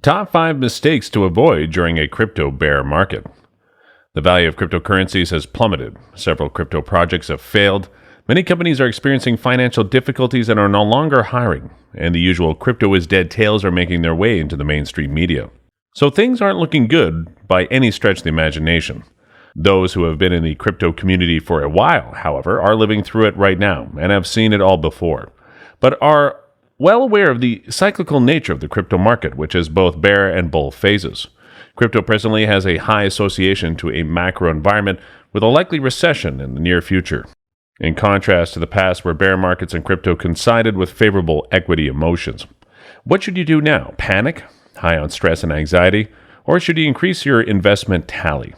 Top 5 mistakes to avoid during a crypto bear market. The value of cryptocurrencies has plummeted. Several crypto projects have failed. Many companies are experiencing financial difficulties and are no longer hiring. And the usual crypto is dead tales are making their way into the mainstream media. So things aren't looking good by any stretch of the imagination. Those who have been in the crypto community for a while, however, are living through it right now and have seen it all before, but are well aware of the cyclical nature of the crypto market, which has both bear and bull phases. Crypto presently has a high association to a macro environment with a likely recession in the near future. In contrast to the past where bear markets and crypto coincided with favorable equity emotions. What should you do now? Panic? High on stress and anxiety? Or should you increase your investment tally?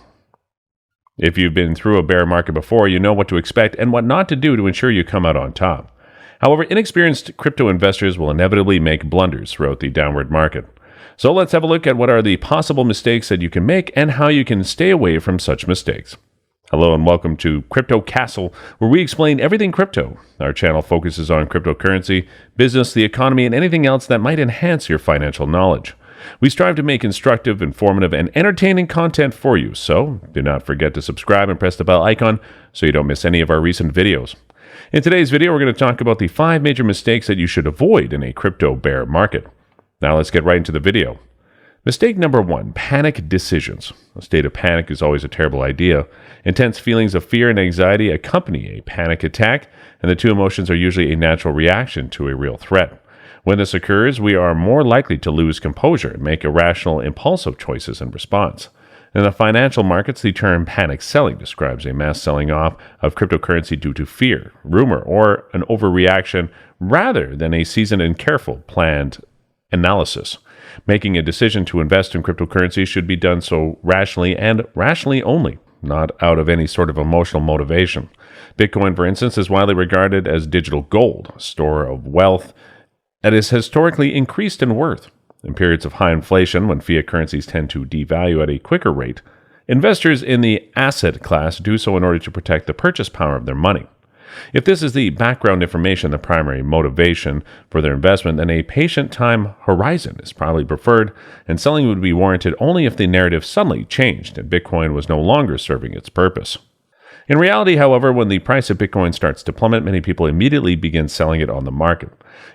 If you've been through a bear market before, you know what to expect and what not to do to ensure you come out on top. However, inexperienced crypto investors will inevitably make blunders throughout the downward market. So let's have a look at what are the possible mistakes that you can make and how you can stay away from such mistakes. Hello and welcome to Crypto Castle, where we explain everything crypto. Our channel focuses on cryptocurrency, business, the economy, and anything else that might enhance your financial knowledge. We strive to make instructive, informative, and entertaining content for you, so do not forget to subscribe and press the bell icon so you don't miss any of our recent videos. In today's video, we're going to talk about the 5 major mistakes that you should avoid in a crypto bear market. Now let's get right into the video. Mistake number 1, panic decisions. A state of panic is always a terrible idea. Intense feelings of fear and anxiety accompany a panic attack, and the two emotions are usually a natural reaction to a real threat. When this occurs, we are more likely to lose composure and make irrational, impulsive choices in response. In the financial markets, the term panic selling describes a mass selling off of cryptocurrency due to fear, rumor, or an overreaction rather than a seasoned and careful, planned analysis. Making a decision to invest in cryptocurrency should be done so rationally and rationally only, not out of any sort of emotional motivation. Bitcoin, for instance, is widely regarded as digital gold, a store of wealth that has historically increased in worth. In periods of high inflation, when fiat currencies tend to devalue at a quicker rate, investors in the asset class do so in order to protect the purchase power of their money. If this is the background information, the primary motivation for their investment, then a patient time horizon is probably preferred, and selling would be warranted only if the narrative suddenly changed and Bitcoin was no longer serving its purpose. In reality, however, when the price of Bitcoin starts to plummet, many people immediately begin selling it on the market.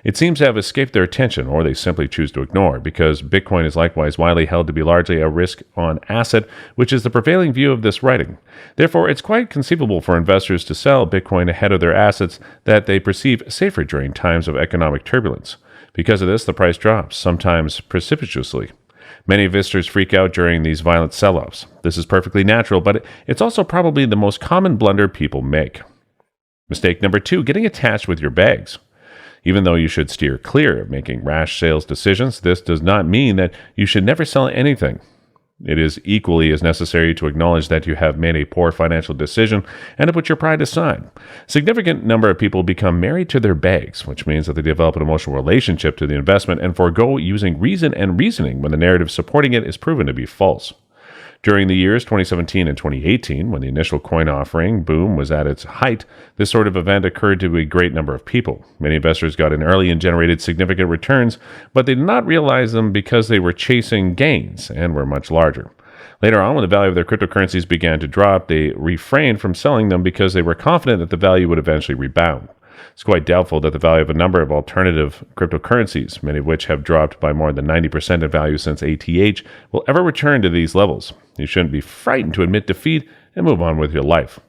It seems to have escaped their attention, or they simply choose to ignore, because Bitcoin is likewise widely held to be largely a risk-on asset, which is the prevailing view of this writing. Therefore, it's quite conceivable for investors to sell Bitcoin ahead of their assets that they perceive safer during times of economic turbulence. Because of this, the price drops, sometimes precipitously. Many investors freak out during these violent sell-offs. This is perfectly natural, but it's also probably the most common blunder people make. Mistake number 2, getting attached with your bags. Even though you should steer clear of making rash sales decisions, this does not mean that you should never sell anything. It is equally as necessary to acknowledge that you have made a poor financial decision and to put your pride aside. A significant number of people become married to their bags, which means that they develop an emotional relationship to the investment and forego using reason and reasoning when the narrative supporting it is proven to be false. During the years 2017 and 2018, when the initial coin offering boom was at its height, this sort of event occurred to a great number of people. Many investors got in early and generated significant returns, but they did not realize them because they were chasing gains and were much larger. Later on, when the value of their cryptocurrencies began to drop, they refrained from selling them because they were confident that the value would eventually rebound. It's quite doubtful that the value of a number of alternative cryptocurrencies, many of which have dropped by more than 90% in value since ATH, will ever return to these levels. You shouldn't be frightened to admit defeat and move on with your life.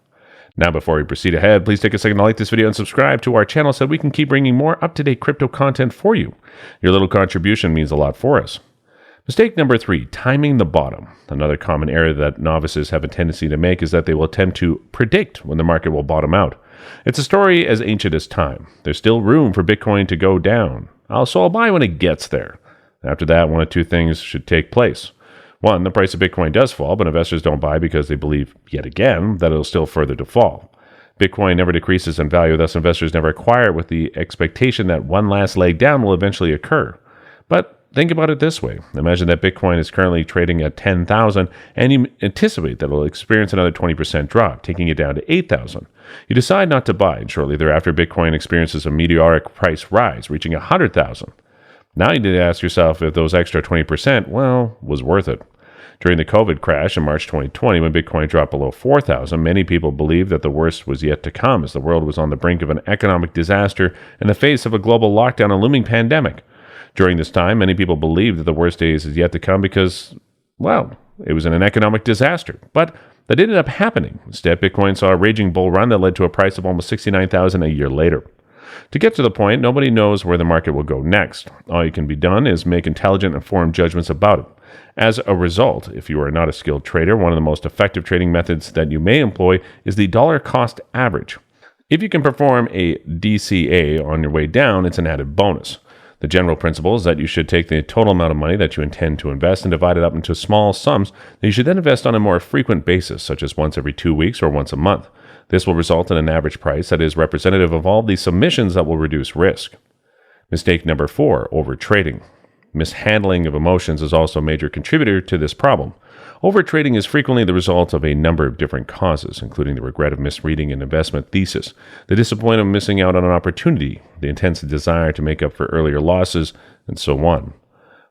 Now, before we proceed ahead, please take a second to like this video and subscribe to our channel so we can keep bringing more up-to-date crypto content for you. Your little contribution means a lot for us. Mistake number 3, timing the bottom. Another common error that novices have a tendency to make is that they will attempt to predict when the market will bottom out. It's a story as ancient as time. There's still room for Bitcoin to go down. So I'll buy when it gets there. After that, one of two things should take place. 1, the price of Bitcoin does fall, but investors don't buy because they believe, yet again, that it'll still further to fall. Bitcoin never decreases in value, thus investors never acquire with the expectation that one last leg down will eventually occur. But think about it this way. Imagine that Bitcoin is currently trading at 10,000 and you anticipate that it will experience another 20% drop, taking it down to 8,000. You decide not to buy, and shortly thereafter Bitcoin experiences a meteoric price rise, reaching 100,000. Now you need to ask yourself if those extra 20%, was worth it. During the COVID crash in March 2020, when Bitcoin dropped below 4,000, many people believed that the worst was yet to come as the world was on the brink of an economic disaster in the face of a global lockdown and looming pandemic. During this time, many people believed that the worst days is yet to come because, it was in an economic disaster. But that ended up happening. Instead, Bitcoin saw a raging bull run that led to a price of almost $69,000 a year later. To get to the point, nobody knows where the market will go next. All you can be done is make intelligent, informed judgments about it. As a result, if you are not a skilled trader, one of the most effective trading methods that you may employ is the dollar cost average. If you can perform a DCA on your way down, it's an added bonus. The general principle is that you should take the total amount of money that you intend to invest and divide it up into small sums that you should then invest on a more frequent basis, such as once every 2 weeks or once a month. This will result in an average price that is representative of all the submissions that will reduce risk. Mistake number 4, overtrading. Mishandling of emotions is also a major contributor to this problem. Overtrading is frequently the result of a number of different causes, including the regret of misreading an investment thesis, the disappointment of missing out on an opportunity, the intense desire to make up for earlier losses, and so on.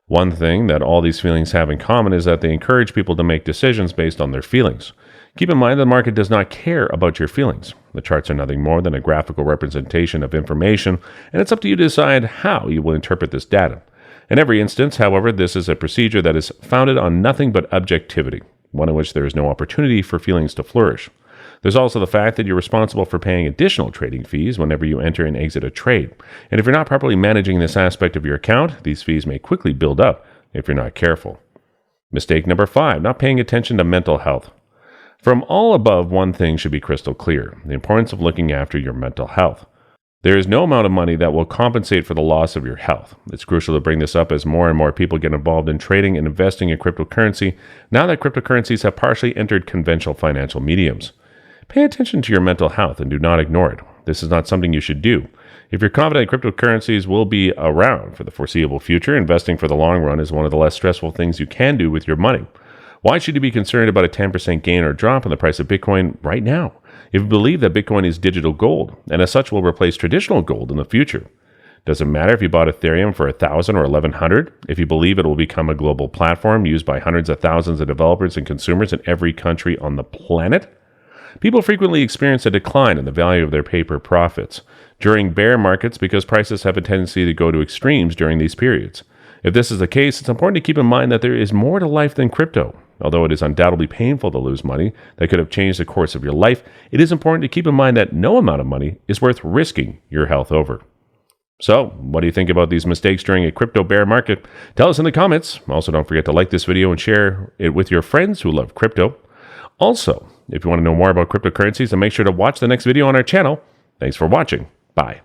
One thing that all these feelings have in common is that they encourage people to make decisions based on their feelings. Keep in mind that the market does not care about your feelings. The charts are nothing more than a graphical representation of information, and it's up to you to decide how you will interpret this data. In every instance, however, this is a procedure that is founded on nothing but objectivity, one in which there is no opportunity for feelings to flourish. There's also the fact that you're responsible for paying additional trading fees whenever you enter and exit a trade. And if you're not properly managing this aspect of your account, these fees may quickly build up if you're not careful. Mistake number 5, not paying attention to mental health. From all above, one thing should be crystal clear: the importance of looking after your mental health. There is no amount of money that will compensate for the loss of your health. It's crucial to bring this up as more and more people get involved in trading and investing in cryptocurrency now that cryptocurrencies have partially entered conventional financial mediums. Pay attention to your mental health and do not ignore it. This is not something you should do. If you're confident cryptocurrencies will be around for the foreseeable future, investing for the long run is one of the less stressful things you can do with your money. Why should you be concerned about a 10% gain or drop in the price of Bitcoin right now? If you believe that Bitcoin is digital gold, and as such will replace traditional gold in the future, doesn't matter if you bought Ethereum for $1,000 or $1,100. If you believe it will become a global platform used by hundreds of thousands of developers and consumers in every country on the planet, people frequently experience a decline in the value of their paper profits during bear markets because prices have a tendency to go to extremes during these periods. If this is the case, it's important to keep in mind that there is more to life than crypto. Although it is undoubtedly painful to lose money that could have changed the course of your life, it is important to keep in mind that no amount of money is worth risking your health over. So, what do you think about these mistakes during a crypto bear market? Tell us in the comments. Also, don't forget to like this video and share it with your friends who love crypto. Also, if you want to know more about cryptocurrencies, then make sure to watch the next video on our channel. Thanks for watching. Bye.